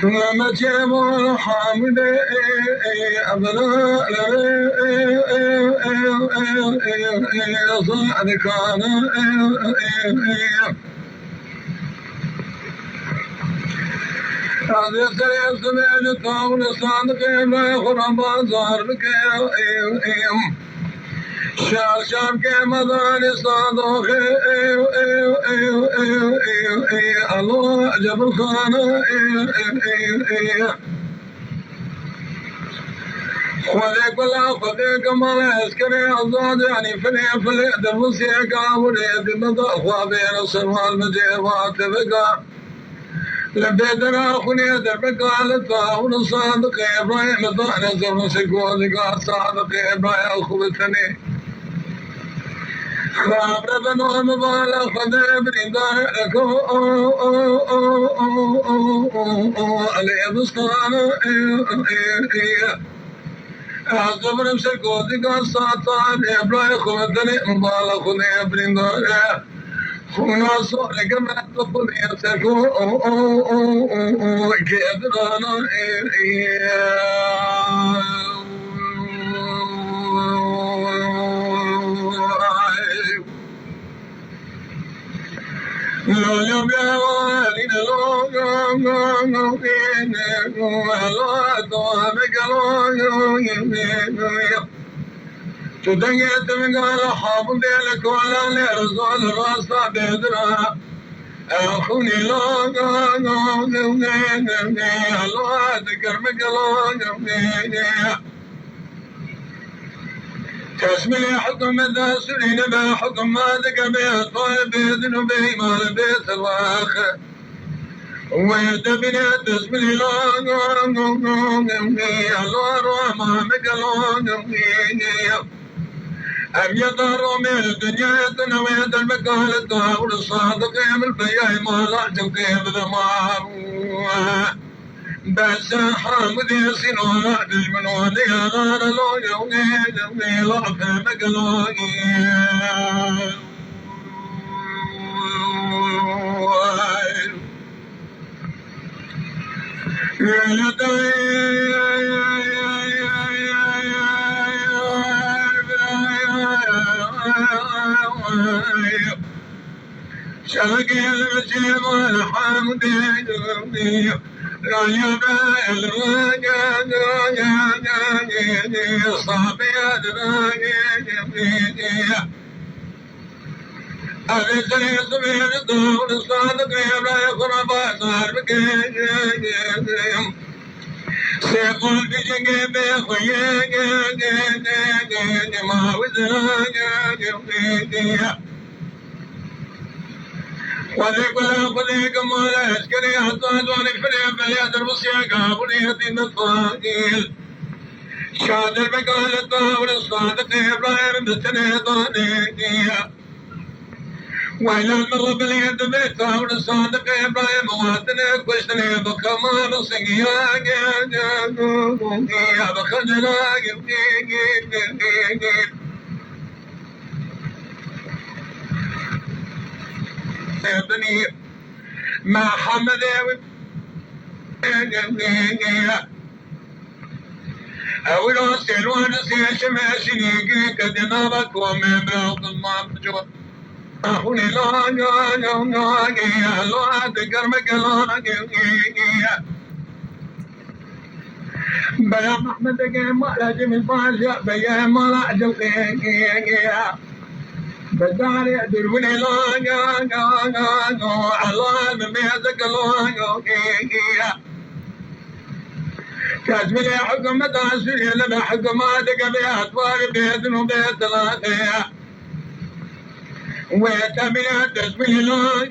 لما جابوا حامد أبناء صعد كان هذا سيسمع الطاول صادق ما يخرب صارك شار شار کے مدان صادق الله جبل خانه خذك ولا خذك ما يسكر الضاد يعني فلي دربسي كابولي بمضى خابين الصنوال مجيبات بقى لبيتنا خني دربك على الطاول صادق إبراهيم ضعنا زرن سكوذك صادق إبراهيم خبثني خاب ربنا مبالا خذ برندار لكو علي بسطان أعظم رمسك وذيك الساطان إبراهيم خبثني مبالا خذ برندار خنا صالك ما تقول يسكو كيدرانا لا يبالي تدقيت من قال حافظ لك ولا لرزول الراسة بدرا أخوني لا الله تكرمك الله تسمي حكم الداسرين ما حكم ما ذك به طالب بإذن به ما لبيت الواخر ويتبني تسمي الله رحمك الله أم يطهر من الدنيا يتنويت المكالة طاول الصادق يم البيع ما لا تبقي بذمار بس حامد يسين ولا تجمن ولي غار لو يومي جمي لا فهمك لوي شبكي المجيب والحمد يجرني لا يبالي الراجع صابي الراجع أبيت يصبح الدور الصادق يبلا يقرب صار بكيم سيقول في جنبي خويا ما وزراجع وذيك مولا يسكري حطاد ونفري فليات الرسيا قابلي يتيم الطاقيل شاد البقال الطاول الصادق إبراهيم بسنة طانيكية وإلى المرة باليد بالطاول الصادق إبراهيم واتنا كشتني بكمال صقيا بخجلا ابني ما حمد أول أصير وأنا سيشم أشنيك كدنابك ومبرق المبجور أخوني لا لا تكرمك لا بلا محمدك ما لازم الفاشا بيا ما لازم بداري دربني لا الله بميزك لا كاتبلي حكم تاسري لنا حكماتك بأطوار بيتن وبيت لاقيا ويتبني تسبلي لا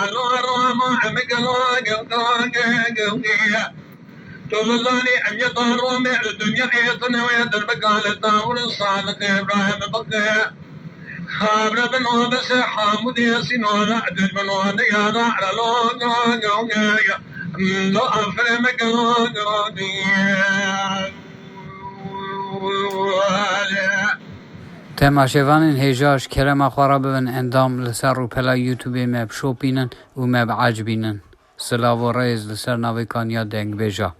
الله رحمة عمك لا تظلني أن يطهروا من الدنيا حيطنا ويدربك على الطاول الصادق إبراهيم بقيا خابر بن ودس حامد ياسين ونعدل بن وديا نعر لو أفرمك تماشاوان هجاش كلام خرابن اندام لسر و پلا یوتیوب مب شوپینن و مب عجبینن سلاو و رئیس لسر ناوی کانیا دنگ بجا